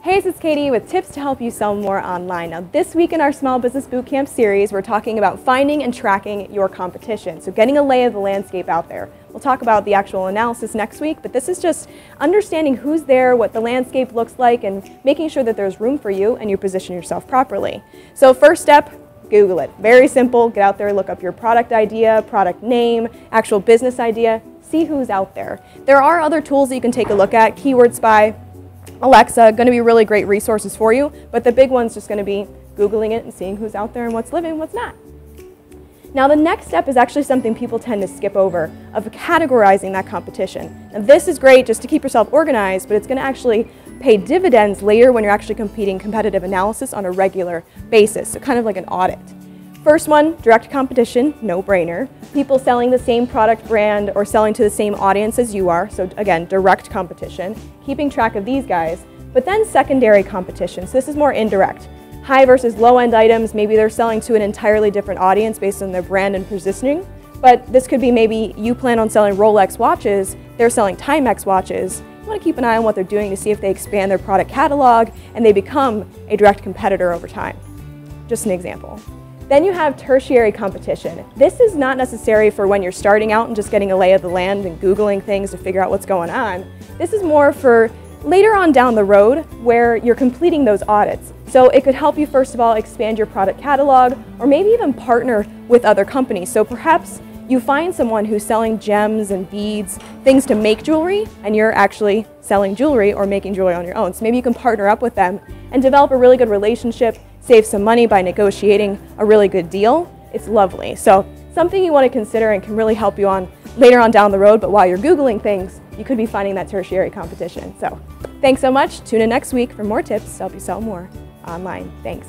Hey, this is Katie with tips to help you sell more online. Now this week in our Small Business Bootcamp series, we're talking about finding and tracking your competition. So getting a lay of the landscape out there. We'll talk about the actual analysis next week, but this is just understanding who's there, what the landscape looks like, and making sure that there's room for you and you position yourself properly. So first step, Google it. Very simple. Get out there, look up your product idea, product name, actual business idea, see who's out there. There are other tools that you can take a look at. Keyword Spy, Alexa, going to be really great resources for you, but the big one's just going to be Googling it and seeing who's out there and what's living, what's not. Now the next step is actually something people tend to skip over, of categorizing that competition. Now this is great just to keep yourself organized, but it's going to actually pay dividends later when you're actually competing competitive analysis on a regular basis, so kind of like an audit. First one, direct competition, no-brainer. People selling the same product brand or selling to the same audience as you are, so again, direct competition, keeping track of these guys. But then secondary competition, so this is more indirect. High versus low-end items, maybe they're selling to an entirely different audience based on their brand and positioning, but this could be maybe you plan on selling Rolex watches, they're selling Timex watches. You want to keep an eye on what they're doing to see if they expand their product catalog and they become a direct competitor over time. Just an example. Then you have tertiary competition. This is not necessary for when you're starting out and just getting a lay of the land and Googling things to figure out what's going on. This is more for later on down the road where you're completing those audits. So it could help you first of all expand your product catalog or maybe even partner with other companies. So perhaps you find someone who's selling gems and beads, things to make jewelry, and you're actually selling jewelry or making jewelry on your own. So maybe you can partner up with them and develop a really good relationship, save some money by negotiating a really good deal. It's lovely. So something you want to consider and can really help you on later on down the road, but while you're Googling things, you could be finding that tertiary competition. So thanks so much. Tune in next week for more tips to help you sell more online. Thanks.